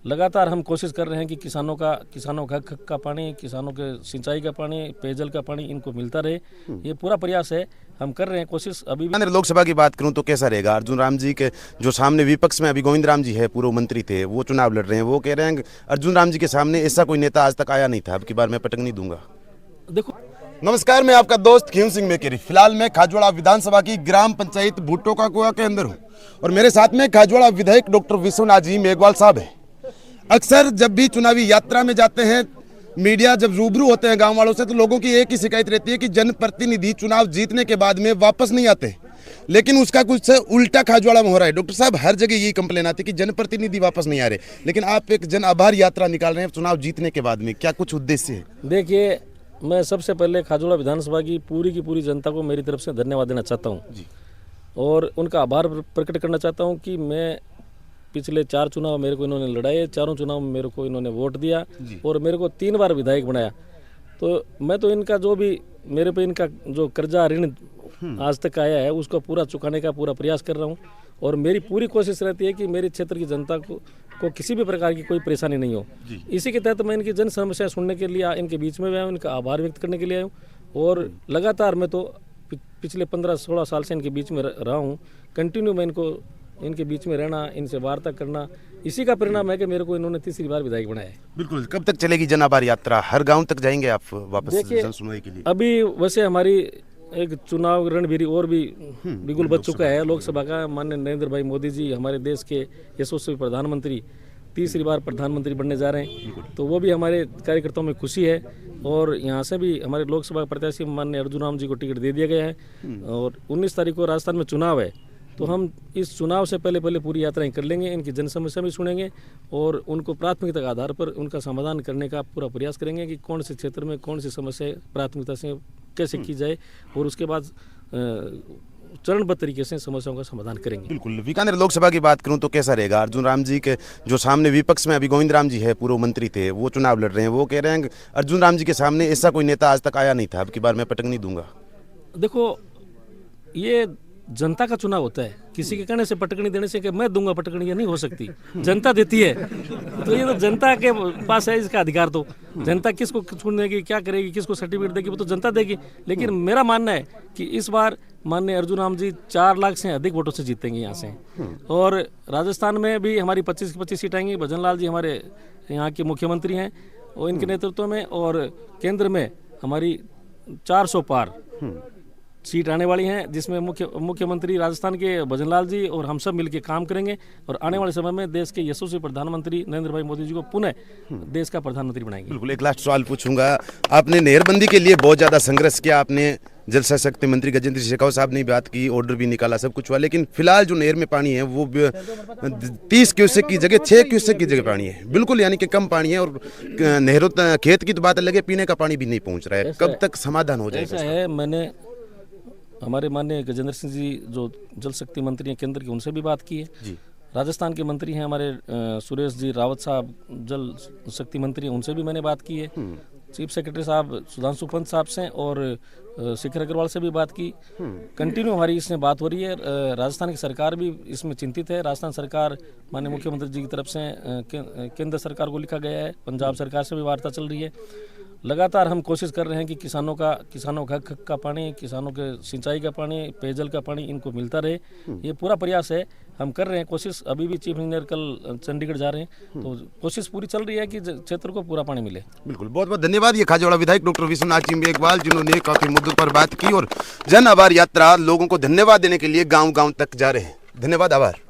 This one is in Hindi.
लगातार हम कोशिश कर रहे हैं कि किसानों का हक का पानी, किसानों के सिंचाई का पानी, पेयजल का पानी इनको मिलता रहे। ये पूरा प्रयास है, हम कर रहे हैं कोशिश। अभी भी लोकसभा की बात करूं तो कैसा रहेगा? अर्जुन राम जी के जो सामने विपक्ष में अभी गोविंद राम जी है, पूर्व मंत्री थे, वो चुनाव लड़ रहे हैं। वो कह रहे हैं अर्जुन राम जी के सामने ऐसा कोई नेता आज तक आया नहीं था, अब की बार मैं पटक नहीं दूंगा। देखो, नमस्कार, मैं आपका दोस्त खीम सिंह मेकेरी। फिलहाल मैं खाजवाड़ा विधानसभा की ग्राम पंचायत भुट्टो का कुआ के अंदर हूँ और मेरे साथ में खाजवाड़ा विधायक डॉक्टर विश्वनाथ जी मेघवाल साहब है। अक्सर जब भी चुनावी यात्रा में जाते हैं, मीडिया जब रूबरू होते हैं गांव वालों से, तो लोगों की एक ही शिकायत रहती है कि जनप्रतिनिधि चुनाव जीतने के बाद में वापस नहीं आते। लेकिन उसका कुछ उल्टा खाजवाड़ा में हो रहा है। डॉक्टर साहब, हर जगह यही कंप्लेन आती है कि जनप्रतिनिधि वापस नहीं आ रहे, लेकिन आप एक जन आभार यात्रा निकाल रहे हैं चुनाव जीतने के बाद में, क्या कुछ उद्देश्य है? देखिए, मैं सबसे पहले खाजवाड़ा विधानसभा की पूरी जनता को मेरी तरफ से धन्यवाद देना चाहता हूँ और उनका आभार प्रकट करना चाहता हूँ कि मैं पिछले 4 चुनाव मेरे को इन्होंने लड़ाए, चारों चुनाव में मेरे को इन्होंने वोट दिया और मेरे को 3 बार विधायक बनाया। तो मैं तो इनका जो भी मेरे पे इनका जो कर्जा ऋण आज तक आया है उसको पूरा चुकाने का पूरा प्रयास कर रहा हूँ और मेरी पूरी कोशिश रहती है कि मेरे क्षेत्र की जनता को किसी भी प्रकार की कोई परेशानी नहीं हो। इसी के तहत मैं इनकी जन समस्या सुनने के लिए इनके बीच में आया हूँ, इनका आभार व्यक्त करने के लिए आया हूँ और लगातार मैं तो पिछले 15-16 साल से इनके बीच में रहा हूँ। कंटिन्यू मैं इनके बीच में रहना, इनसे वार्ता करना, इसी का परिणाम है कि मेरे को इन्होंने 3री बार विधायक बनाया है। बिल्कुल। कब तक चलेगी जन आभार यात्रा? हर गांव तक जाएंगे आप वापस जन सुनवाई के लिए? अभी वैसे हमारी एक चुनाव रणभीरी और भी बिगुल बच चुका है लोकसभा का। माननीय नरेंद्र भाई मोदी जी हमारे देश के यशस्वी प्रधानमंत्री 3री बार प्रधानमंत्री बनने जा रहे हैं, तो वो भी हमारे कार्यकर्ताओं में खुशी है और यहाँ से भी हमारे लोकसभा प्रत्याशी माननीय अर्जुन राम जी को टिकट दे दिया गया है और 19 तारीख को राजस्थान में चुनाव है। तो हम इस चुनाव से पहले पूरी यात्राएं कर लेंगे, इनकी जन समस्या भी सुनेंगे और उनको प्राथमिकता के आधार पर उनका समाधान करने का पूरा प्रयास करेंगे कि कौन से क्षेत्र में कौन सी समस्या प्राथमिकता से कैसे की जाए और उसके बाद चरणबद्ध तरीके से समस्याओं का समाधान करेंगे। बिल्कुल। बीकानेर लोकसभा की बात करूं तो कैसा रहेगा? अर्जुन राम जी के जो सामने विपक्ष में अभी गोविंद राम जी है, पूर्व मंत्री थे, वो चुनाव लड़ रहे हैं। वो कह रहे हैं अर्जुन राम जी के सामने ऐसा कोई नेता आज तक आया नहीं था, अब की बार मैं पटक नहीं दूंगा। देखो, ये जनता का चुनाव होता है, किसी के कहने से पटकनी देने से कि मैं दूंगा पटकनी, ये नहीं हो सकती। जनता देती है, तो ये तो जनता के पास है इसका अधिकार। तो जनता किसको चुन देगी, क्या करेगी, किसको सर्टिफिकेट देगी, वो तो जनता देगी। लेकिन मेरा मानना है कि इस बार माननीय अर्जुन राम जी 4 लाख से अधिक वोटों से जीतेंगे यहाँ से और राजस्थान में भी हमारी 25 की 25 सीट आएंगी। भजन लाल जी हमारे यहाँ के मुख्यमंत्री हैं और इनके नेतृत्व में, और केंद्र में हमारी 400 पार सीट आने वाली हैं, जिसमें मुख्यमंत्री राजस्थान के भजन लाल जी और हम सब मिलकर काम करेंगे और आने वाले समय में देश के यशस्वी प्रधानमंत्री नरेंद्र भाई मोदी जी को पुनः देश का प्रधानमंत्री बनाएंगे। बिल्कुल। एक लास्ट सवाल पूछूंगा। आपने नहरबंदी के लिए बहुत ज़्यादा संघर्ष किया, आपने जल शक्ति मंत्री गजेंद्र सिंह शेखावत साहब ने बात की, ऑर्डर भी निकाला, सब कुछ हुआ, लेकिन फिलहाल जो नहर में पानी है वो 30 क्यूसेक की जगह 6 क्यूसेक की जगह पानी है। बिल्कुल, यानी कि कम पानी है और नहरों खेत की तो बात अलग है, पीने का पानी भी नहीं पहुँच रहा है। कब तक समाधान हो जाएगा? ऐसा है, मैंने हमारे माननीय गजेंद्र सिंह जी जो जल शक्ति मंत्री हैं केंद्र के, उनसे भी बात की है। राजस्थान के मंत्री हैं हमारे सुरेश जी रावत साहब, जल शक्ति मंत्री हैं, उनसे भी मैंने बात की है। चीफ सेक्रेटरी साहब सुधांशु पंत साहब से और शिखर अग्रवाल से भी बात की। कंटिन्यू हमारी इसमें बात हो रही है। राजस्थान की सरकार भी इसमें चिंतित है। राजस्थान सरकार माननीय मुख्यमंत्री जी की तरफ से केंद्र सरकार को लिखा गया है, पंजाब सरकार से भी वार्ता चल रही है। लगातार हम कोशिश कर रहे हैं कि किसानों का हक का पानी, किसानों के सिंचाई का पानी, पेयजल का पानी इनको मिलता रहे। ये पूरा प्रयास है, हम कर रहे हैं कोशिश। अभी भी चीफ इंजीनियर कल चंडीगढ़ जा रहे हैं, तो कोशिश पूरी चल रही है कि क्षेत्र को पूरा पानी मिले। बिल्कुल, बहुत बहुत धन्यवाद। ये खाजवाड़ा विधायक डॉक्टर विश्वनाथ जी मेघवाल, जिन्होंने काफी मुद्दों पर बात की और जन आभार यात्रा लोगों को धन्यवाद देने के लिए गाँव गाँव तक जा रहे हैं। धन्यवाद, आभार।